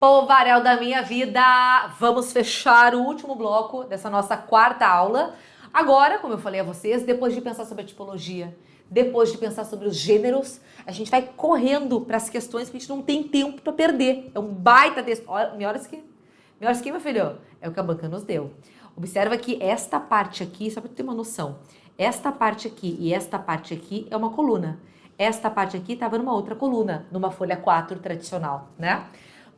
Povaréu da minha vida, vamos fechar o último bloco dessa nossa quarta aula. Agora, como eu falei a vocês, depois de pensar sobre a tipologia, depois de pensar sobre os gêneros, a gente vai correndo para as questões que a gente não tem tempo para perder. É um baita desse. Olha, melhores que, meu filho, é o que a banca nos deu. Observa que esta parte aqui, só para ter uma noção, esta parte aqui e esta parte aqui é uma coluna. Esta parte aqui estava numa outra coluna, numa folha 4 tradicional, né?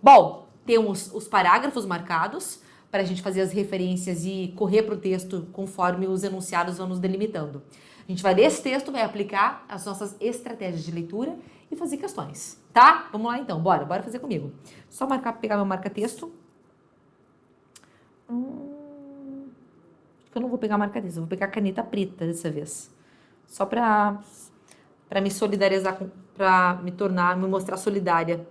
Bom, temos os parágrafos marcados para a gente fazer as referências e correr para o texto conforme os enunciados vão nos delimitando. A gente vai ler esse texto, vai aplicar as nossas estratégias de leitura e fazer questões, tá? Vamos lá então, bora fazer comigo. Só pegar meu marca-texto. Acho que eu não vou pegar marca-texto, eu vou pegar caneta preta dessa vez. Só para me solidarizar, para me mostrar solidária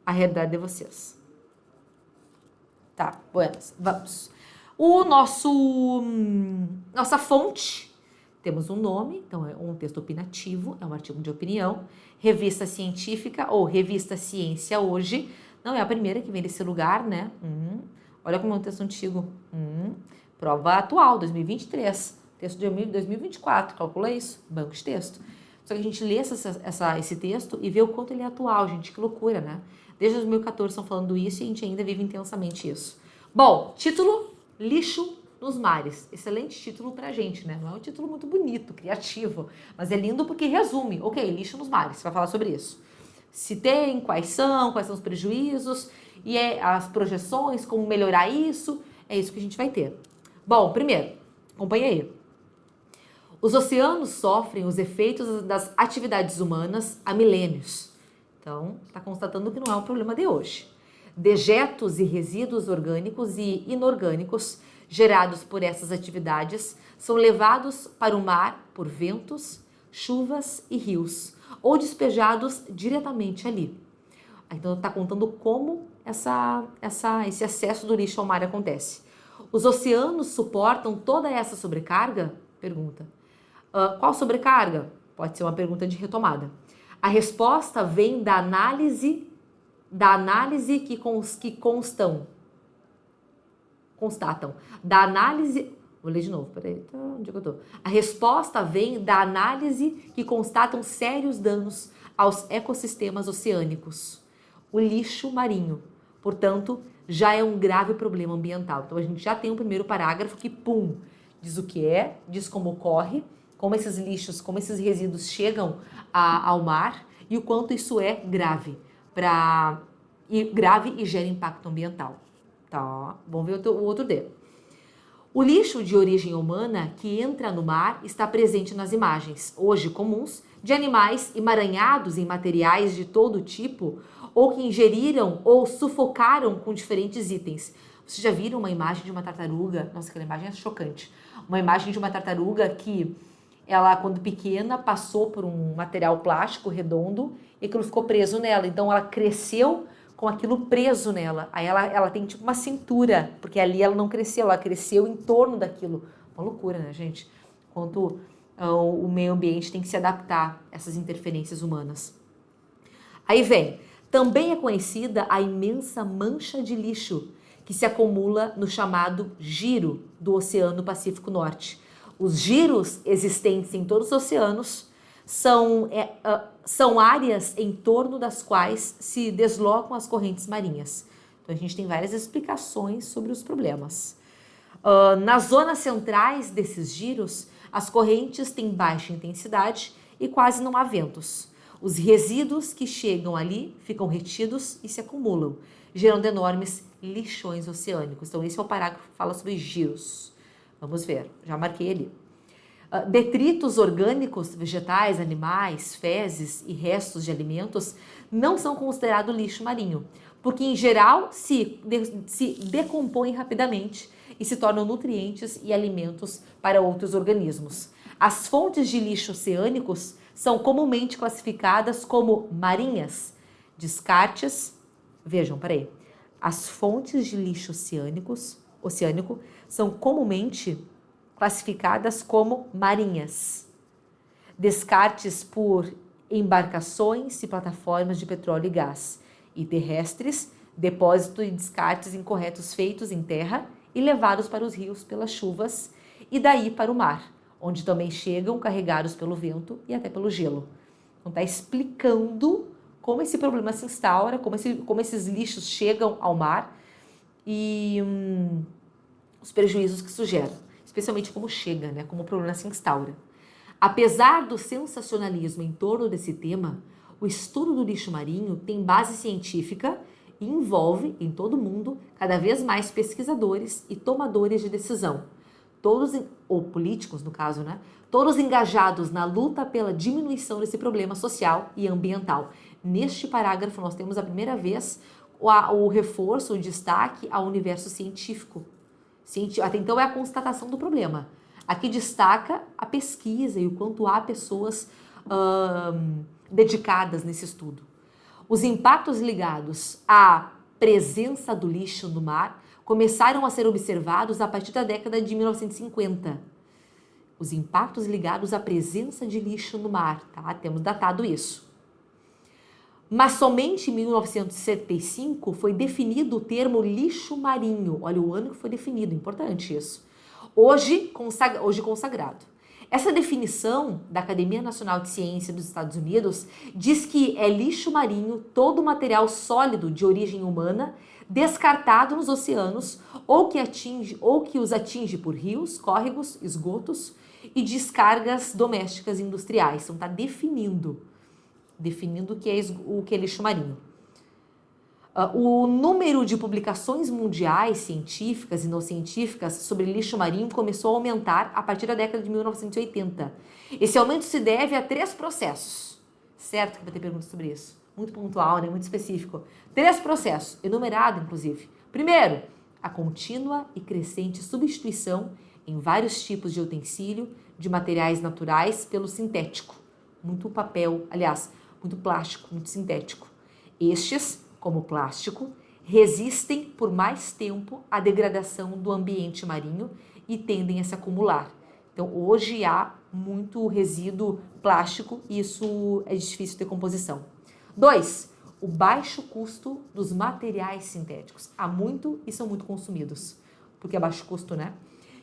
a realidade de vocês. Tá, buenas, vamos. Nossa fonte, temos um nome, então é um texto opinativo, é um artigo de opinião. Revista científica ou revista Ciência Hoje, não é a primeira que vem desse lugar, né? Olha como é um texto antigo. Prova atual, 2023, texto de 2024, calcula isso, banco de texto. Só que a gente lê esse texto e vê o quanto ele é atual, gente, que loucura, né? Desde 2014 estão falando isso e a gente ainda vive intensamente isso. Bom, título, lixo nos mares. Excelente título pra gente, né? Não é um título muito bonito, criativo, mas é lindo porque resume. Ok, lixo nos mares, você vai falar sobre isso. Se tem, quais são os prejuízos, e as projeções, como melhorar isso, é isso que a gente vai ter. Bom, primeiro, acompanha aí. Os oceanos sofrem os efeitos das atividades humanas há milênios. Então, está constatando que não é um problema de hoje. Dejetos e resíduos orgânicos e inorgânicos gerados por essas atividades são levados para o mar por ventos, chuvas e rios, ou despejados diretamente ali. Então, está contando como esse acesso do lixo ao mar acontece. Os oceanos suportam toda essa sobrecarga? Pergunta. Qual sobrecarga? Pode ser uma pergunta de retomada. A resposta vem da análise que constatam. Da análise... Vou ler de novo, peraí. Onde é que eu tô? A resposta vem da análise que constatam sérios danos aos ecossistemas oceânicos. O lixo marinho, portanto, já é um grave problema ambiental. Então, a gente já tem um primeiro parágrafo que, diz o que é, diz como ocorre, como esses lixos, como esses resíduos chegam ao mar e o quanto isso é grave, grave e gera impacto ambiental. Tá? Vamos ver o outro D. O lixo de origem humana que entra no mar está presente nas imagens, hoje comuns, de animais emaranhados em materiais de todo tipo ou que ingeriram ou sufocaram com diferentes itens. Vocês já viram uma imagem de uma tartaruga? Nossa, aquela imagem é chocante. Uma imagem de uma tartaruga que ela, quando pequena, passou por um material plástico redondo e aquilo ficou preso nela. Então, ela cresceu com aquilo preso nela. Aí ela tem tipo uma cintura, porque ali ela não cresceu, ela cresceu em torno daquilo. Uma loucura, né, gente? Quanto o meio ambiente tem que se adaptar a essas interferências humanas. Aí vem, também é conhecida a imensa mancha de lixo que se acumula no chamado giro do Oceano Pacífico Norte. Os giros existentes em todos os oceanos são áreas em torno das quais se deslocam as correntes marinhas. Então, a gente tem várias explicações sobre os problemas. Nas zonas centrais desses giros, as correntes têm baixa intensidade e quase não há ventos. Os resíduos que chegam ali ficam retidos e se acumulam, gerando enormes lixões oceânicos. Então, esse é o parágrafo que fala sobre giros. Vamos ver, já marquei ali. Detritos orgânicos, vegetais, animais, fezes e restos de alimentos não são considerados lixo marinho, porque em geral se decompõem rapidamente e se tornam nutrientes e alimentos para outros organismos. As fontes de lixo oceânicos são comumente classificadas como marinhas, descartes. Vejam, peraí. As fontes de lixo oceânico são comumente classificadas como marinhas, descartes por embarcações e plataformas de petróleo e gás, e terrestres, depósito e descartes incorretos feitos em terra e levados para os rios pelas chuvas e daí para o mar, onde também chegam carregados pelo vento e até pelo gelo. Então está explicando como esse problema se instaura, como esses lixos chegam ao mar e os prejuízos que isso gera, especialmente como chega, né, como o problema se instaura. Apesar do sensacionalismo em torno desse tema, o estudo do lixo marinho tem base científica e envolve, em todo o mundo, cada vez mais pesquisadores e tomadores de decisão, todos, ou políticos no caso, né? Todos engajados na luta pela diminuição desse problema social e ambiental. Neste parágrafo nós temos a primeira vez o reforço, o destaque ao universo científico. Até então é a constatação do problema. Aqui destaca a pesquisa e o quanto há pessoas dedicadas nesse estudo. Os impactos ligados à presença do lixo no mar começaram a ser observados a partir da década de 1950. Os impactos ligados à presença de lixo no mar, tá? Temos datado isso. Mas somente em 1975 foi definido o termo lixo marinho. Olha o ano que foi definido, importante isso. Hoje consagrado. Essa definição da Academia Nacional de Ciência dos Estados Unidos diz que é lixo marinho todo material sólido de origem humana descartado nos oceanos ou que os atinge por rios, córregos, esgotos e descargas domésticas e industriais. Então está definindo o que é lixo marinho. O número de publicações mundiais, científicas e não científicas, sobre lixo marinho começou a aumentar a partir da década de 1980. Esse aumento se deve a 3 processos. Certo que vai ter perguntas sobre isso. Muito pontual, né? Muito específico. 3 processos, enumerado inclusive. Primeiro, a contínua e crescente substituição em vários tipos de utensílio de materiais naturais pelo sintético. Muito papel, aliás, muito plástico, muito sintético. Estes, como o plástico, resistem por mais tempo à degradação do ambiente marinho e tendem a se acumular. Então, hoje há muito resíduo plástico e isso é difícil de decomposição. 2, o baixo custo dos materiais sintéticos. Há muito e são muito consumidos, porque é baixo custo, né?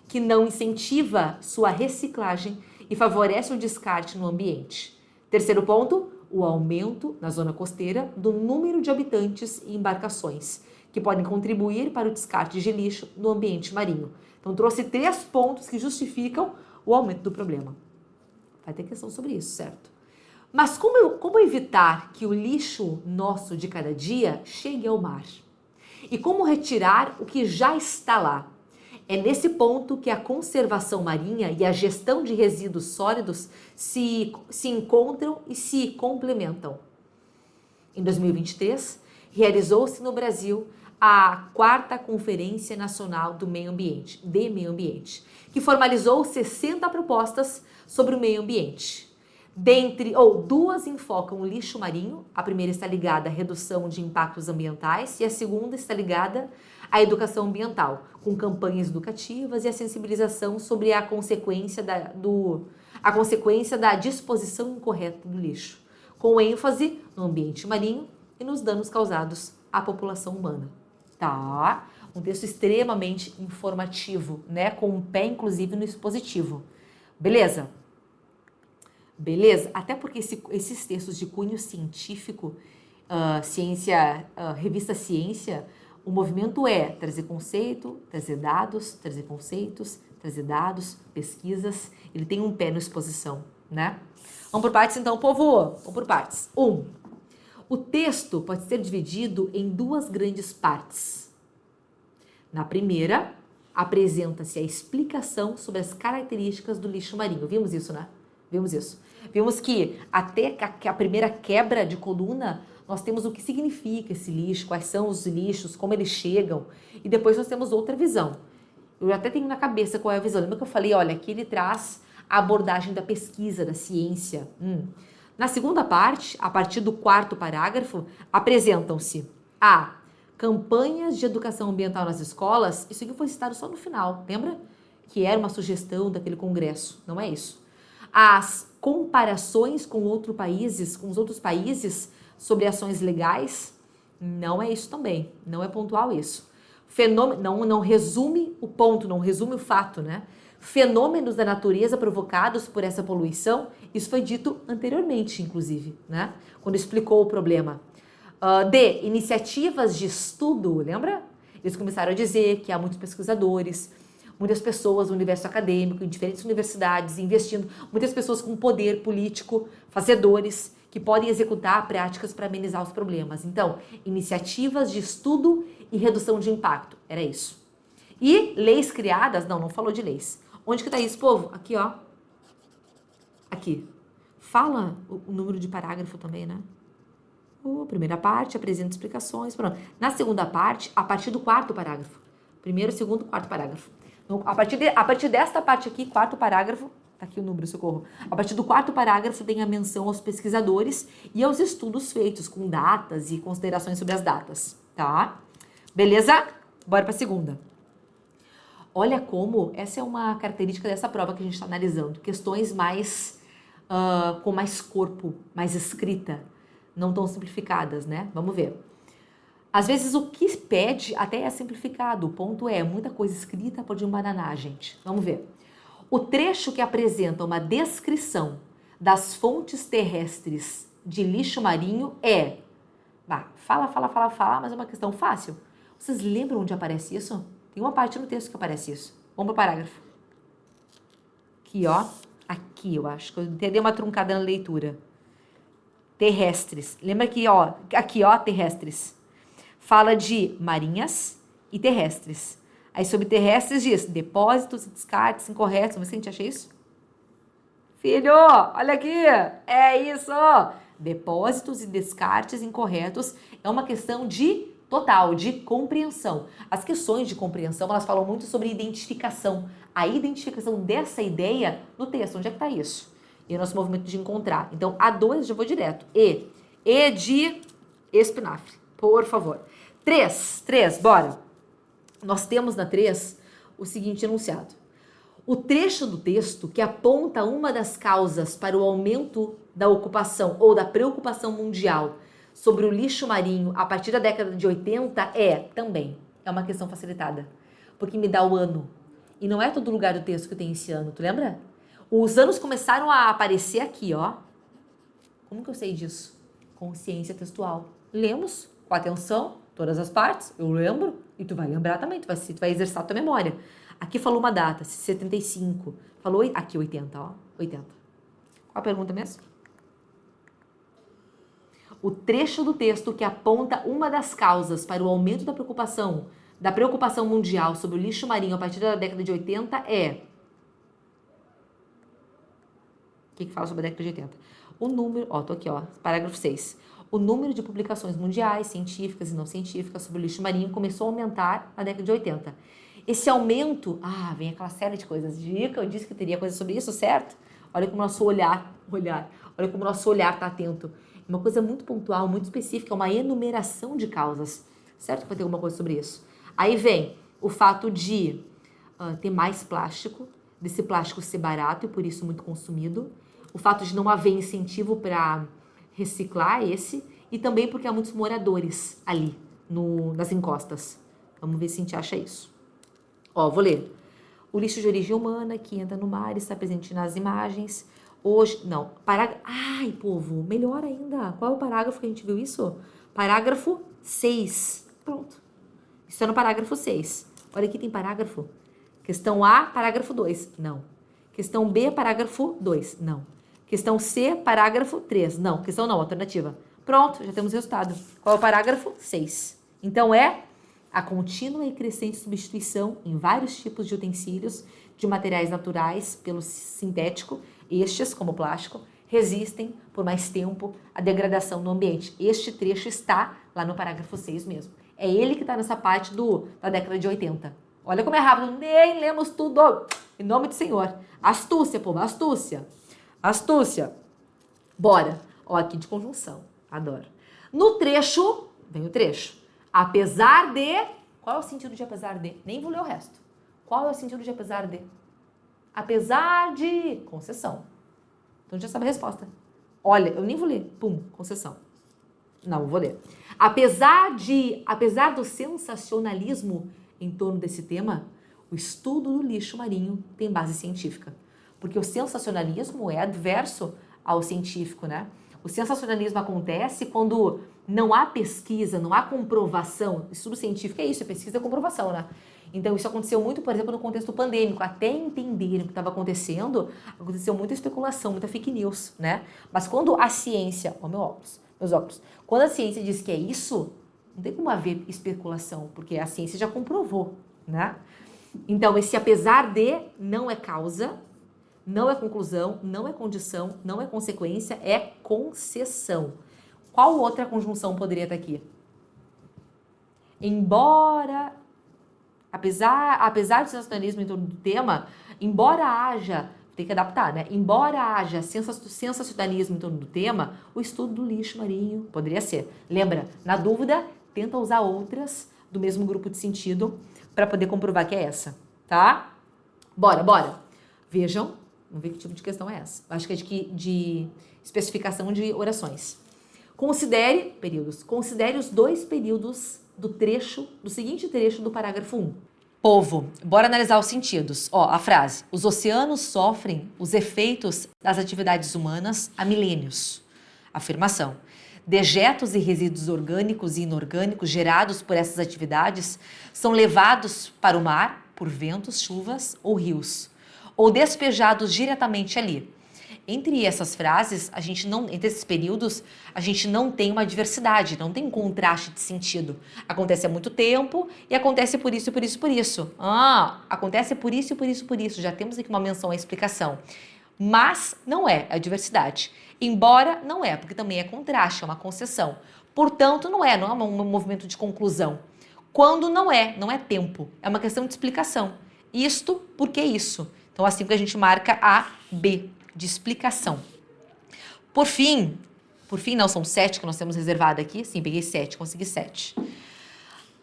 Que não incentiva sua reciclagem e favorece o descarte no ambiente. Terceiro ponto, o aumento na zona costeira do número de habitantes e embarcações, que podem contribuir para o descarte de lixo no ambiente marinho. Então, trouxe 3 pontos que justificam o aumento do problema. Vai ter questão sobre isso, certo? Mas como evitar que o lixo nosso de cada dia chegue ao mar? E como retirar o que já está lá? É nesse ponto que a conservação marinha e a gestão de resíduos sólidos se encontram e se complementam. Em 2023, realizou-se no Brasil a 4ª Conferência Nacional do Meio Ambiente, que formalizou 60 propostas sobre o meio ambiente. Duas enfocam o lixo marinho, a primeira está ligada à redução de impactos ambientais e a segunda está ligada à educação ambiental, com campanhas educativas e a sensibilização sobre a consequência da disposição incorreta do lixo, com ênfase no ambiente marinho e nos danos causados à população humana. Tá? Um texto extremamente informativo, né? Com um pé, inclusive, no expositivo. Beleza? Beleza? Até porque esses textos de cunho científico, revista Ciência, o movimento é trazer conceito, trazer dados, trazer conceitos, trazer dados, pesquisas. Ele tem um pé na exposição, né? Vamos por partes então, povo? Vamos por partes. 1. O texto pode ser dividido em 2 grandes partes. Na primeira, apresenta-se a explicação sobre as características do lixo marinho. Vimos isso, né? Vimos isso. Vimos que até a primeira quebra de coluna, nós temos o que significa esse lixo, quais são os lixos, como eles chegam, e depois nós temos outra visão. Eu até tenho na cabeça qual é a visão. Lembra que eu falei, olha, aqui ele traz a abordagem da pesquisa, da ciência. Na segunda parte, a partir do 4º parágrafo, apresentam-se a campanhas de educação ambiental nas escolas. Isso aqui foi citado só no final, lembra? Que era uma sugestão daquele congresso, não é isso? As comparações com os outros países sobre ações legais Não é isso também. Não é pontual isso. Fenômeno, não resume o ponto, não resume o fato, né? Fenômenos da natureza provocados por essa poluição, isso foi dito anteriormente, inclusive, né? Quando explicou o problema. D. Iniciativas de estudo, lembra? Eles começaram a dizer que há muitos pesquisadores, muitas pessoas no universo acadêmico, em diferentes universidades, investindo, muitas pessoas com poder político, fazedores, que podem executar práticas para amenizar os problemas. Então, iniciativas de estudo e redução de impacto, era isso. E leis criadas, não falou de leis. Onde que tá isso, povo? Aqui, ó. Aqui. Fala o número de parágrafo também, né? Primeira parte, apresenta explicações. Pronto. Na segunda parte, a partir do quarto parágrafo. Primeiro, segundo, quarto parágrafo. Então, a partir desta parte aqui, quarto parágrafo, tá aqui o número, socorro. A partir do quarto parágrafo tem a menção aos pesquisadores e aos estudos feitos com datas e considerações sobre as datas, tá? Beleza? Bora pra segunda. Olha como, essa é uma característica dessa prova que a gente está analisando. Questões mais, com mais corpo, mais escrita, não tão simplificadas, né? Vamos ver. Às vezes o que pede até é simplificado, o ponto é, muita coisa escrita pode embananar, gente. Vamos ver. O trecho que apresenta uma descrição das fontes terrestres de lixo marinho é... Fala, mas é uma questão fácil. Vocês lembram onde aparece isso? Tem uma parte no texto que aparece isso. Vamos para o parágrafo. Aqui, ó. Aqui, eu acho que eu dei uma truncada na leitura. Terrestres. Lembra que, ó, aqui, ó, terrestres. Fala de marinhas e terrestres. Aí sobre terrestres diz depósitos e descartes incorretos. Mas a gente acha isso? Filho, olha aqui. É isso. Depósitos e descartes incorretos é uma questão de total, de compreensão. As questões de compreensão, elas falam muito sobre identificação. A identificação dessa ideia no texto. Onde é que está isso? E o nosso movimento de encontrar. Então, A2, já vou direto. E de espinafre, por favor. 3, bora. Nós temos na 3 o seguinte enunciado. O trecho do texto que aponta uma das causas para o aumento da ocupação ou da preocupação mundial sobre o lixo marinho a partir da década de 80 é uma questão facilitada, porque me dá o ano. E não é todo lugar do texto que tem esse ano, tu lembra? Os anos começaram a aparecer aqui, ó. Como que eu sei disso? Consciência textual. Lemos com atenção todas as partes, eu lembro, e tu vai lembrar também, tu vai exercitar a tua memória. Aqui falou uma data, 75. Falou aqui 80, ó. 80. Qual a pergunta mesmo? O trecho do texto que aponta uma das causas para o aumento da preocupação mundial sobre o lixo marinho a partir da década de 80 é... O que fala sobre a década de 80? O número... Ó, tô aqui, ó. Parágrafo 6. O número de publicações mundiais, científicas e não científicas sobre o lixo marinho começou a aumentar na década de 80. Esse aumento... vem aquela série de coisas. Dica, eu disse que teria coisa sobre isso, certo? Olha como o nosso olhar. Olha como o nosso olhar tá atento. Uma coisa muito pontual, muito específica, uma enumeração de causas. Certo que vai ter alguma coisa sobre isso. Aí vem o fato de ter mais plástico, desse plástico ser barato e por isso muito consumido. O fato de não haver incentivo para reciclar e também porque há muitos moradores ali nas encostas. Vamos ver se a gente acha isso. Ó, vou ler. O lixo de origem humana que entra no mar está presente nas imagens. Hoje, não, parágrafo... Ai, povo, melhor ainda. Qual é o parágrafo que a gente viu isso? Parágrafo 6. Pronto. Isso é no parágrafo 6. Olha aqui, tem parágrafo. Questão A, parágrafo 2. Não. Questão B, parágrafo 2. Não. Questão C, parágrafo 3. Não. Questão não, alternativa. Pronto, já temos o resultado. Qual é o parágrafo? 6. Então, é a contínua e crescente substituição em vários tipos de utensílios de materiais naturais pelo sintético. Estes, como o plástico, resistem por mais tempo à degradação no ambiente. Este trecho está lá no parágrafo 6 mesmo. É ele que está nessa parte da década de 80. Olha como é rápido, nem lemos tudo. Em nome do Senhor. Astúcia, povo, astúcia. Astúcia. Bora. Ó, aqui de conjunção. Adoro. No trecho, vem o trecho. Apesar de... Qual é o sentido de apesar de? Nem vou ler o resto. Qual é o sentido de apesar de? Apesar de... Concessão. Então já sabe a resposta. Olha, eu nem vou ler. Pum, concessão. Não, vou ler. Apesar do sensacionalismo em torno desse tema, o estudo do lixo marinho tem base científica. Porque o sensacionalismo é adverso ao científico, né? O sensacionalismo acontece quando não há pesquisa, não há comprovação. Estudo científico é isso, é pesquisa e comprovação, né? Então, isso aconteceu muito, por exemplo, no contexto pandêmico. Até entenderem o que estava acontecendo, aconteceu muita especulação, muita fake news, né? Mas quando a ciência... Ó, meus óculos. Quando a ciência diz que é isso, não tem como haver especulação, porque a ciência já comprovou, né? Então, esse apesar de não é causa, não é conclusão, não é condição, não é consequência, é concessão. Qual outra conjunção poderia estar aqui? Embora, apesar do sensacionalismo em torno do tema, embora haja, tem que adaptar, né? Embora haja sensacionalismo em torno do tema, o estudo do lixo marinho poderia ser. Lembra, na dúvida, tenta usar outras do mesmo grupo de sentido para poder comprovar que é essa, tá? Bora. Vejam, vamos ver que tipo de questão é essa. Acho que é de especificação de orações. Considere os 2 períodos do seguinte trecho do parágrafo 1. Povo, bora analisar os sentidos. Ó, a frase: os oceanos sofrem os efeitos das atividades humanas há milênios. Afirmação: dejetos e resíduos orgânicos e inorgânicos gerados por essas atividades são levados para o mar por ventos, chuvas ou rios, ou despejados diretamente ali. Entre essas frases, entre esses períodos, a gente não tem uma diversidade, não tem um contraste de sentido. Acontece há muito tempo e acontece por isso, por isso, por isso. Acontece por isso, por isso, por isso. Já temos aqui uma menção à explicação. Mas não é a diversidade. Embora não é, porque também é contraste, é uma concessão. Portanto, não é um movimento de conclusão. Quando não é tempo. É uma questão de explicação. Isto, porque isso. Então, assim que a gente marca A, B, de explicação. Por fim, não, são 7 que nós temos reservado aqui. Sim, peguei 7, consegui 7.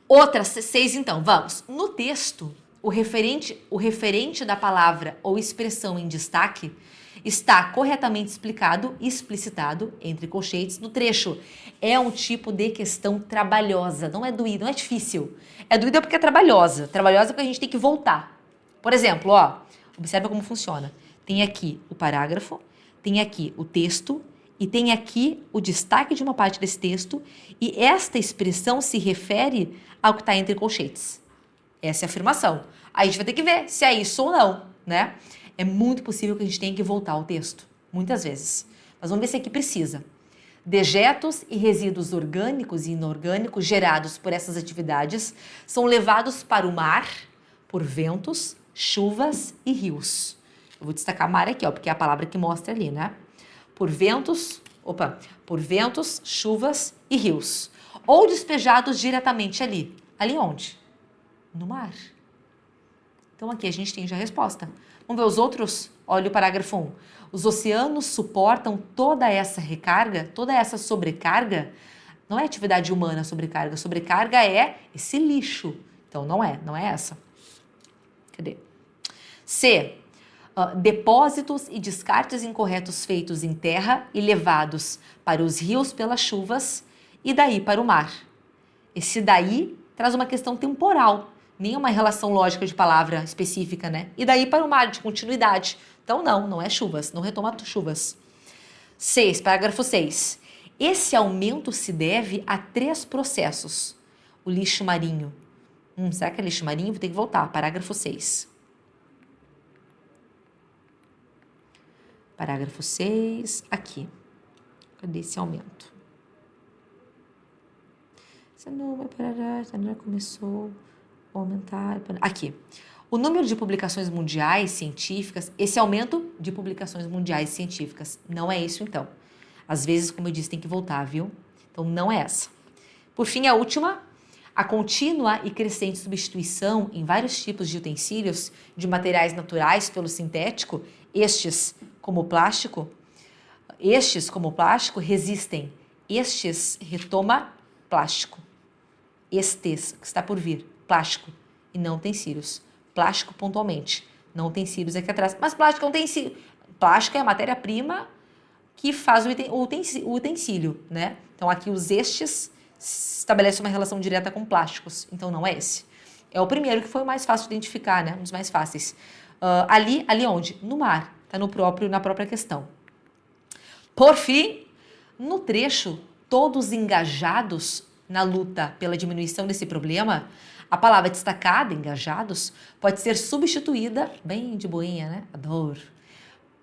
Outras 6, então, vamos. No texto, o referente da palavra ou expressão em destaque está corretamente explicado e explicitado, entre colchetes, no trecho. É um tipo de questão trabalhosa, não é doído, não é difícil. É doída porque é trabalhosa. Trabalhosa porque a gente tem que voltar. Por exemplo, ó, observa como funciona. Tem aqui o parágrafo, tem aqui o texto e tem aqui o destaque de uma parte desse texto e esta expressão se refere ao que está entre colchetes. Essa é a afirmação. Aí a gente vai ter que ver se é isso ou não, né? É muito possível que a gente tenha que voltar ao texto, muitas vezes. Mas vamos ver se aqui precisa. Dejetos e resíduos orgânicos e inorgânicos gerados por essas atividades são levados para o mar por ventos, chuvas e rios. Eu vou destacar mar aqui, ó, porque é a palavra que mostra ali, né? Por ventos, chuvas e rios. Ou despejados diretamente ali. Ali onde? No mar. Então aqui a gente tem já a resposta. Vamos ver os outros? Olha o parágrafo 1. Os oceanos suportam toda essa recarga, toda essa sobrecarga. Não é atividade humana sobrecarga. Sobrecarga é esse lixo. Então não é essa. Cadê? C. Depósitos e descartes incorretos feitos em terra e levados para os rios pelas chuvas e daí para o mar. Esse daí traz uma questão temporal, nem uma relação lógica de palavra específica, né? E daí para o mar, de continuidade. Então não é chuvas, não retoma chuvas. 6, parágrafo 6. Esse aumento se deve a 3 processos. O lixo marinho. Será que é lixo marinho? Vou ter que voltar. Parágrafo 6. Parágrafo 6, aqui. Cadê esse aumento? Você não vai parar, já começou a aumentar. Aqui. O número de publicações mundiais científicas, esse aumento de publicações mundiais científicas, não é isso então. Às vezes, como eu disse, tem que voltar, viu? Então, não é essa. Por fim, a última, a contínua e crescente substituição em vários tipos de utensílios de materiais naturais pelo sintético, estes como plástico, resistem. Estes retoma plástico. Estes, que está por vir, plástico e não utensílios. Plástico pontualmente, não utensílios aqui atrás. Mas plástico não tem utensílio. Plástico é a matéria-prima que faz o utensílio, né? Então, aqui os estes estabelece uma relação direta com plásticos. Então, não é esse. É o primeiro que foi o mais fácil de identificar, né? Um dos mais fáceis. Ali onde? No mar. Tá na própria questão. Por fim, no trecho, todos engajados na luta pela diminuição desse problema, a palavra destacada, engajados, pode ser substituída, bem de boinha, né? Adoro.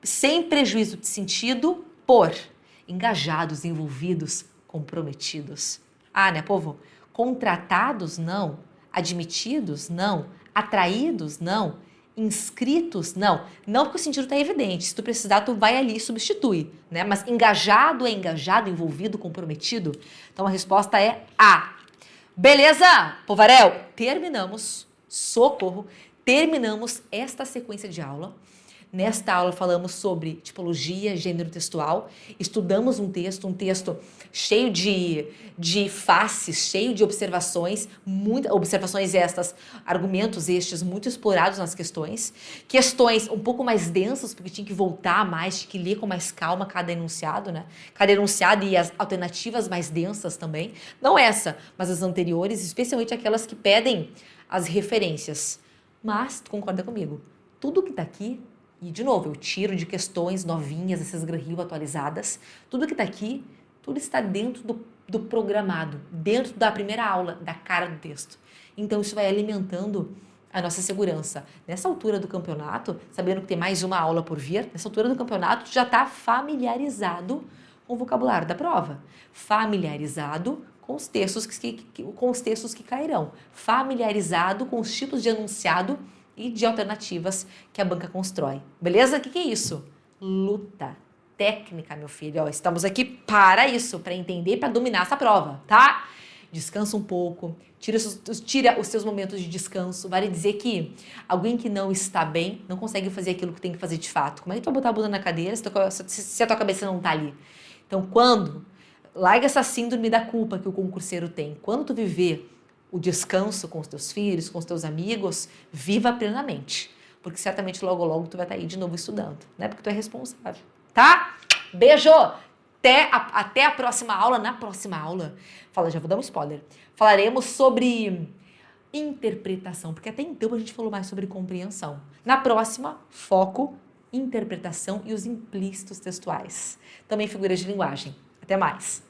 Sem prejuízo de sentido, por engajados, envolvidos, comprometidos. Ah, né, povo? Contratados, não. Admitidos, não. Atraídos, não. Inscritos, não. Não porque o sentido está evidente. Se tu precisar, tu vai ali e substitui, né? Mas engajado é engajado, envolvido, comprometido. Então a resposta é A. Beleza, povarel? Terminamos, socorro, terminamos esta sequência de aula. Nesta aula falamos sobre tipologia, gênero textual, estudamos um texto cheio de faces, cheio de observações, observações estas, argumentos estes muito explorados nas questões um pouco mais densas, porque tinha que voltar mais, tinha que ler com mais calma cada enunciado, né? Cada enunciado e as alternativas mais densas também. Não essa, mas as anteriores, especialmente aquelas que pedem as referências. Mas, tu concorda comigo? Tudo que tá aqui, e, de novo, eu tiro de questões novinhas, essas Gran-Rio atualizadas. Tudo que está aqui, tudo está dentro do programado, dentro da primeira aula, da cara do texto. Então, isso vai alimentando a nossa segurança. Nessa altura do campeonato, sabendo que tem mais uma aula por vir, nessa altura do campeonato, tu já está familiarizado com o vocabulário da prova. Familiarizado com os textos que cairão. Familiarizado com os tipos de enunciado e de alternativas que a banca constrói. Beleza? O que é isso? Luta. Técnica, meu filho. Ó, estamos aqui para isso, para entender e para dominar essa prova, tá? Descansa um pouco, tira os seus momentos de descanso. Vale dizer que alguém que não está bem não consegue fazer aquilo que tem que fazer de fato. Como é que tu vai botar a bunda na cadeira se a tua cabeça não tá ali? Então, larga essa síndrome da culpa que o concurseiro tem. Quando tu viver o descanso com os teus filhos, com os teus amigos, viva plenamente. Porque certamente logo, logo tu vai estar aí de novo estudando, né? Porque tu é responsável, tá? Beijo! Até a próxima aula. Na próxima aula, já vou dar um spoiler, falaremos sobre interpretação, porque até então a gente falou mais sobre compreensão. Na próxima, foco, interpretação e os implícitos textuais. Também figuras de linguagem. Até mais!